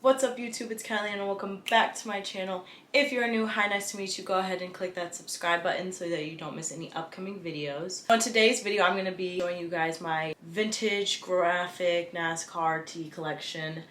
What's up YouTube, it's Kylie and welcome back to my channel. If you're new, hi, nice to meet you. Go ahead and click that subscribe button so that you don't miss any upcoming videos. On today's video, I'm going to be showing you guys my vintage graphic NASCAR tee collection.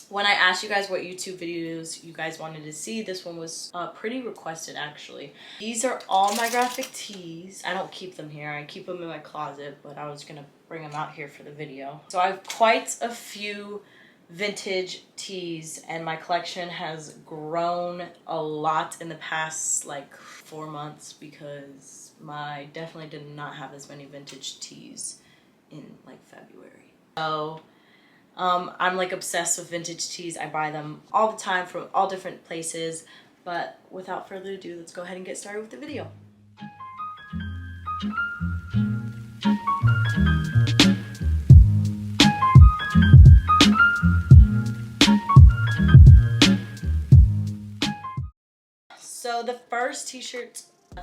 When I asked you guys what YouTube videos you guys wanted to see, this one was pretty requested actually. These are all my graphic tees. I don't keep them here, I keep them in my closet, but I was going to bring them out here for the video. So I have quite a few vintage tees and my collection has grown a lot in the past like 4 months because I definitely did not have as many vintage tees in like February. So I'm like obsessed with vintage tees. I buy them all the time from all different places, but without further ado, let's go ahead and get started with the video. So the first t-shirt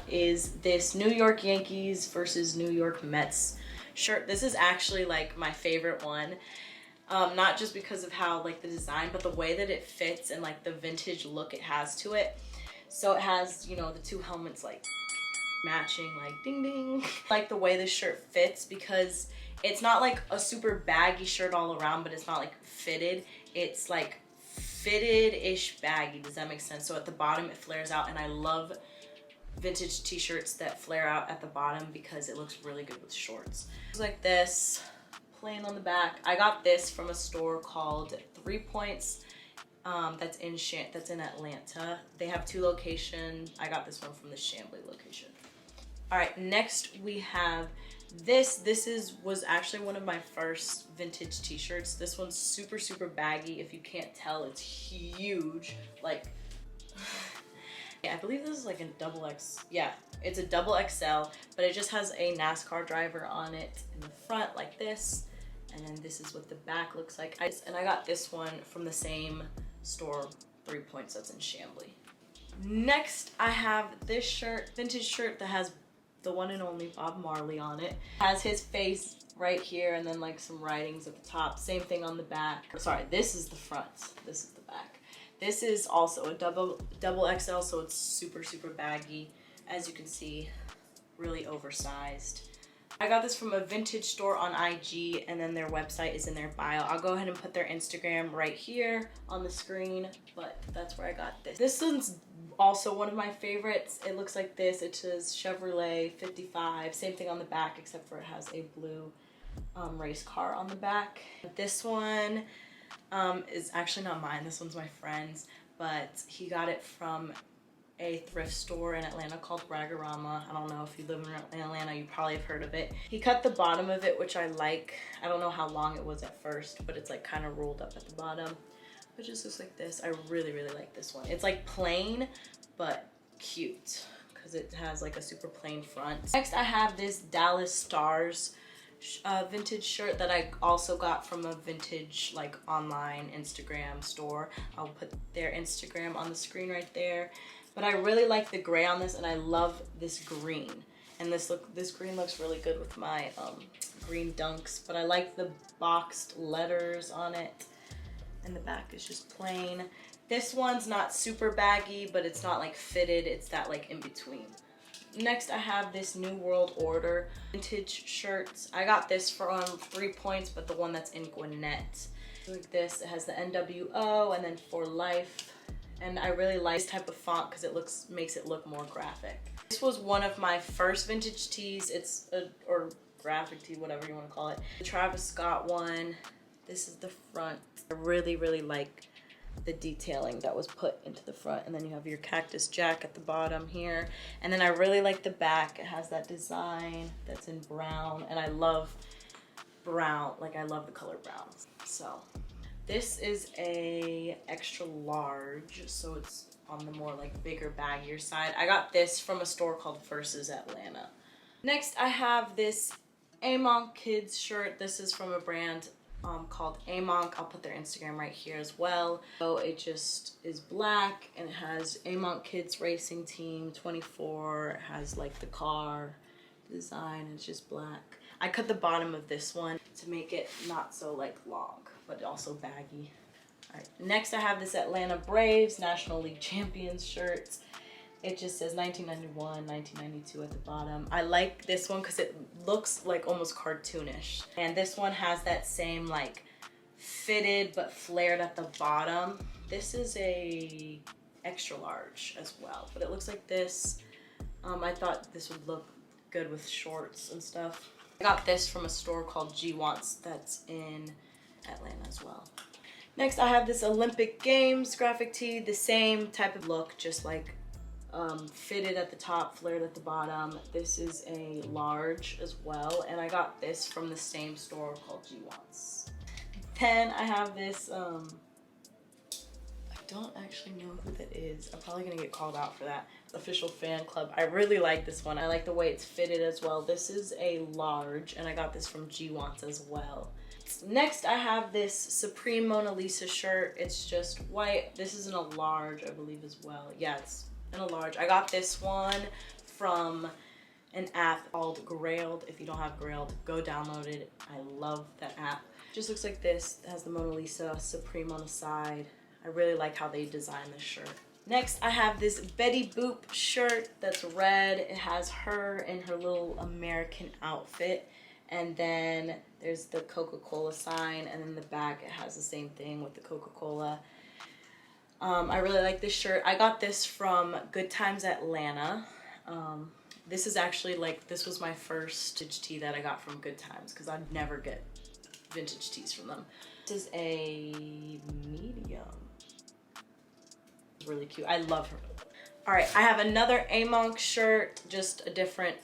is this New York Yankees versus New York Mets shirt. This is actually like my favorite one. Not just because of how like the design, but the way that it fits and like the vintage look it has to it. So it has, you know, the two helmets like matching, like ding ding. Like the way this shirt fits because it's not like a super baggy shirt all around, but it's not like fitted. It's like fitted-ish baggy. Does that make sense? So at the bottom it flares out, and I love vintage t-shirts that flare out at the bottom because it looks really good with shorts. It's like this, plain on the back. I got this from a store called 3 Points. That's in Atlanta. They have 2 locations. I got this one from the Chamblee location. All right, next we have this. Was actually one of my first vintage t-shirts. This one's super baggy. If you can't tell, it's huge. Like, I believe this is like a double X. Yeah, it's a double XL, but it just has a NASCAR driver on it in the front like this. And then this is what the back looks like. And I got this one from the same store, 3 Points, that's in Chamblee. Next, I have this shirt, vintage shirt that has the one and only Bob Marley on it. Has his face right here and then like some writings at the top. Same thing on the back. Sorry, this is the front. This is the back. This is also a double XL, so it's super baggy. As you can see, really oversized. I got this from a vintage store on IG, and then their website is in their bio. I'll go ahead and put their Instagram right here on the screen, but that's where I got this. This one's also one of my favorites. It looks like this. It says Chevrolet 55. Same thing on the back, except for it has a blue race car on the back. This one is actually not mine. This one's my friend's, but he got it from a thrift store in Atlanta called Braggarama. I don't know if you live in Atlanta, you probably have heard of it. He cut the bottom of it, which I like. I don't know how long it was at first, but it's like kind of rolled up at the bottom. It just looks like this. I really like this one. It's like plain, but cute because it has like a super plain front. Next, I have this Dallas Stars vintage shirt that I also got from a vintage like online Instagram store. I'll put their Instagram on the screen right there. But I really like the gray on this, and I love this green. And this green looks really good with my green dunks. But I like the boxed letters on it. And the back is just plain. This one's not super baggy, but it's not like fitted. It's that like in between. Next, I have this New World Order vintage shirts. I got this from 3 Points, but the one that's in Gwinnett. Like this, it has the NWO and then For Life. And I really like this type of font because it makes it look more graphic. This was one of my first vintage tees. It's or graphic tee, whatever you want to call it. The Travis Scott one. This is the front. I really like the detailing that was put into the front. And then you have your Cactus Jack at the bottom here. And then I really like the back. It has that design that's in brown. And I love brown. Like I love the color brown. So this is a extra large, so it's on the more like bigger, baggier side. I got this from a store called Versus Atlanta. Next, I have this Amonk Kids shirt. This is from a brand called Amonk. I'll put their Instagram right here as well. So it just is black, and it has Amonk Kids Racing Team 24. It has like the car design. It's just black. I cut the bottom of this one to make it not so like long, but also baggy. All right, next I have this Atlanta Braves National League Champions shirt. It just says 1991, 1992 at the bottom. I like this one because it looks like almost cartoonish. And this one has that same like fitted but flared at the bottom. This is a extra large as well, but it looks like this. I thought this would look good with shorts and stuff. I got this from a store called G Wants that's in Atlanta as well. Next I have this Olympic Games graphic tee, the same type of look, just like fitted at the top, flared at the bottom. This is a large as well, and I got this from the same store called G Wants. Then I have this, I don't actually know who that is. I'm probably gonna get called out for that. Official Fan Club. I really like this one. I like the way it's fitted as well. This is a large, and I got this from G Wants as well. Next, I have this Supreme Mona Lisa shirt. It's just white. This is in a large, I believe, as well. Yeah, it's in a large. I got this one from an app called Grailed. If you don't have Grailed, go download it. I love that app. It just looks like this. It has the Mona Lisa Supreme on the side. I really like how they designed this shirt. Next, I have this Betty Boop shirt that's red. It has her in her little American outfit. And then there's the Coca-Cola sign. And in the back, it has the same thing with the Coca-Cola. I really like this shirt. I got this from Good Times Atlanta. This is actually like, this was my first vintage tee that I got from Good Times because I'd never get vintage tees from them. This is a medium. Really cute. I love her. All right, I have another A-Monk shirt, just a different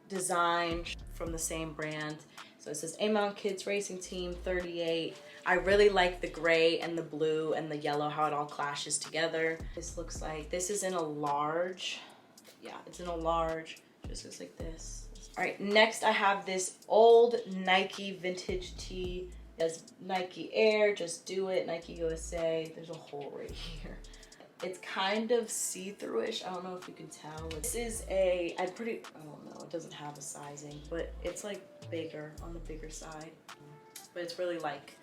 design from the same brand. So it says A-Monk Kids Racing Team 38. I really like the gray and the blue and the yellow, how it all clashes together. This looks like, this is in a large. Yeah, it's in a large, just looks like this. All right, next I have this old Nike vintage tee. It has Nike Air, Just Do It, Nike USA. There's a hole right here. It's kind of see-through-ish. I don't know if you can tell. This is a, I don't know, it doesn't have a sizing, but it's like bigger, on the bigger side. But it's really like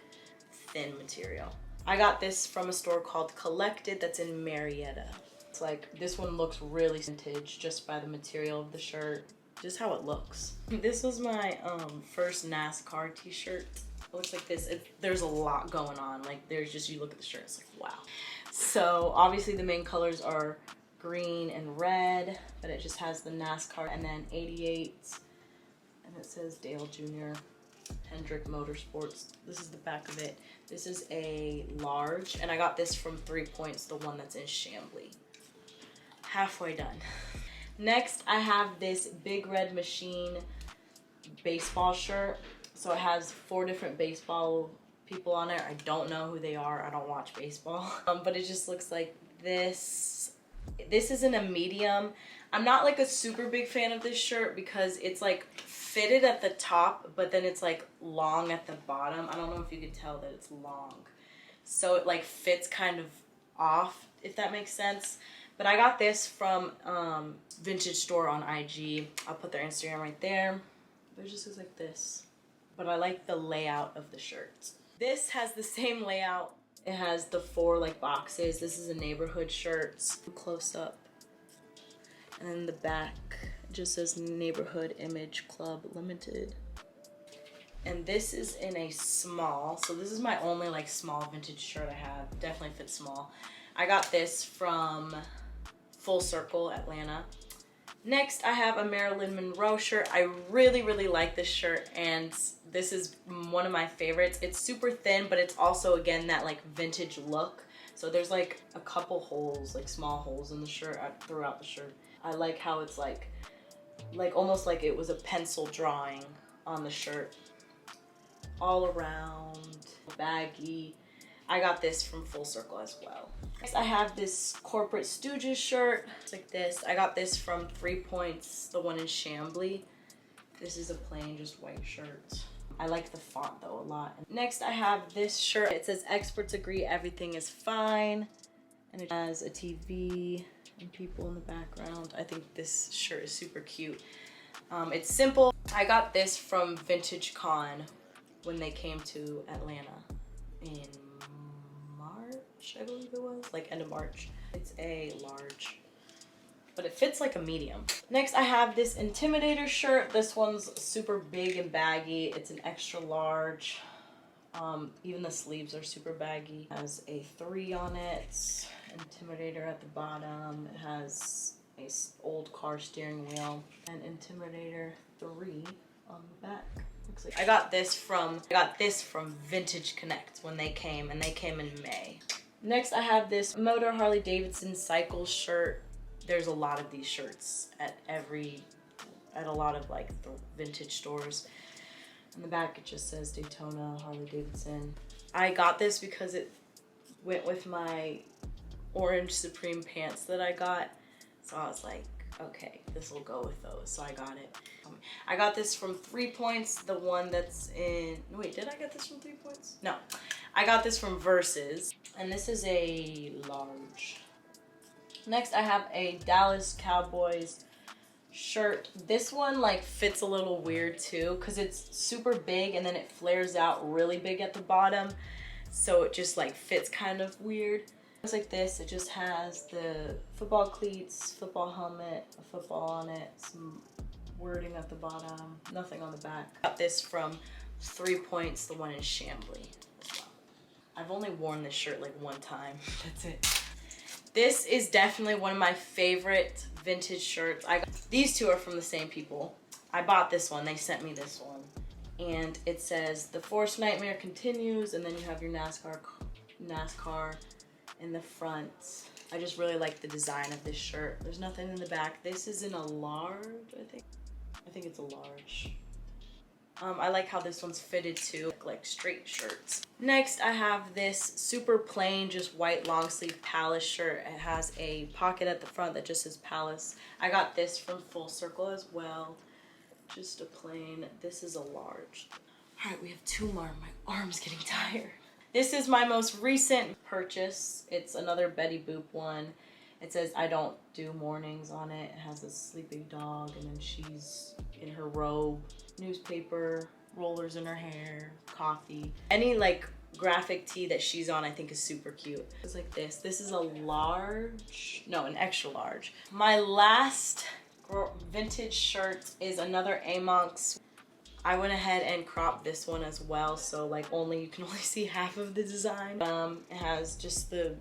thin material. I got this from a store called Collected that's in Marietta. It's like, this one looks really vintage just by the material of the shirt, just how it looks. This was my first NASCAR t-shirt. It looks like this. There's a lot going on. Like there's just, you look at the shirt, it's like, wow. So obviously the main colors are green and red, but it just has the NASCAR and then 88, and it says Dale Jr. Hendrick Motorsports. This is the back of it. This is a large, and I got this from 3 Points, the one that's in Chambly. Halfway done. Next, I have this Big Red Machine baseball shirt. So it has 4 different baseball people on it. I don't know who they are. I don't watch baseball. But it just looks like this. This is in a medium. I'm not like a super big fan of this shirt because it's like fitted at the top, but then it's like long at the bottom. I don't know if you can tell that it's long. So it like fits kind of off, if that makes sense. But I got this from Vintage Store on IG. I'll put their Instagram right there. But it just looks like this. But I like the layout of the shirt. This has the same layout. It has the 4 like boxes. This is a neighborhood shirt. Close up. And then the back just says Neighborhood Image Club Limited. And this is in a small. So this is my only like small vintage shirt I have. Definitely fits small. I got this from Full Circle Atlanta. Next, I have a Marilyn Monroe shirt. I really, really like this shirt, and this is one of my favorites. It's super thin, but it's also, again, that like vintage look. So there's like a couple holes, like small holes in the shirt throughout the shirt. I like how it's like almost like it was a pencil drawing on the shirt. All around, baggy. I got this from Full Circle as well. Next, I have this Corporate Stooges shirt. It's like this. I got this from 3 Points, the one in Chambly. This is a plain, just white shirt. I like the font though a lot. Next, I have this shirt. It says experts agree everything is fine. And it has a TV and people in the background. I think this shirt is super cute. It's simple. I got this from Vintage Con when they came to Atlanta in March. March, I believe it was, like end of March. It's a large, but it fits like a medium. Next, I have this Intimidator shirt. This one's super big and baggy. It's an extra large. Even the sleeves are super baggy. It has a 3 on it. Intimidator at the bottom. It has a old car steering wheel. And Intimidator 3 on the back. Looks like I got this from Vintage Connect when they came, and they came in May. Next, I have this Motor Harley Davidson cycle shirt. There's a lot of these shirts at a lot of like the vintage stores. On the back, it just says Daytona Harley Davidson. I got this because it went with my orange Supreme pants that I got. So I was like, okay, this will go with those. So I got it. I got this from 3 Points, the one that's in, wait, did I get this from 3 Points? No, I got this from Versus, and this is a large. Next, I have a Dallas Cowboys shirt. This one like fits a little weird too, because it's super big and then it flares out really big at the bottom. So it just like fits kind of weird. It's like this. It just has the football cleats, football helmet, a football on it, some wording at the bottom, nothing on the back. Got this from 3 Points, the one in Chambly as well. I've only worn this shirt like one time. That's it. This is definitely one of my favorite vintage shirts. These two are from the same people. I bought this one. They sent me this one. And it says, "The Force Nightmare continues," and then you have your NASCAR in the front. I just really like the design of this shirt. There's nothing in the back. This is in a large, I think. I think it's a large. I like how this one's fitted too, like straight shirts. Next, I have this super plain, just white long sleeve Palace shirt. It has a pocket at the front that just says Palace. I got this from Full Circle as well. Just a plain, this is a large. All right, we have 2 more. My arm's getting tired. This is my most recent purchase. It's another Betty Boop one. It says "I don't do mornings" on it. It has a sleeping dog, and then she's in her robe, newspaper, rollers in her hair, coffee. Any like graphic tee that she's on I think is super cute. It's like this. This is a large, no, an extra large. My last vintage shirt is another Amonks. I went ahead and cropped this one as well, so like you can only see half of the design. It has just the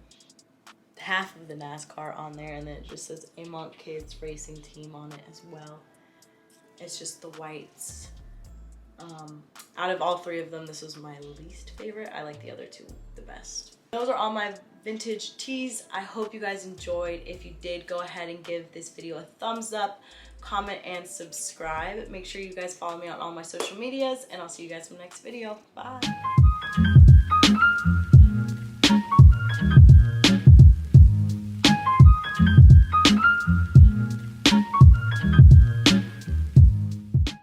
half of the NASCAR on there, and then it just says Amonk Kids Racing Team on it as well. It's just the whites. Out of all 3 of them, this was my least favorite. I like the other 2 the best. Those are all my vintage tees. I hope you guys enjoyed. If you did, go ahead and give this video a thumbs up, comment, and subscribe. Make sure you guys follow me on all my social medias, and I'll see you guys in the next video. Bye.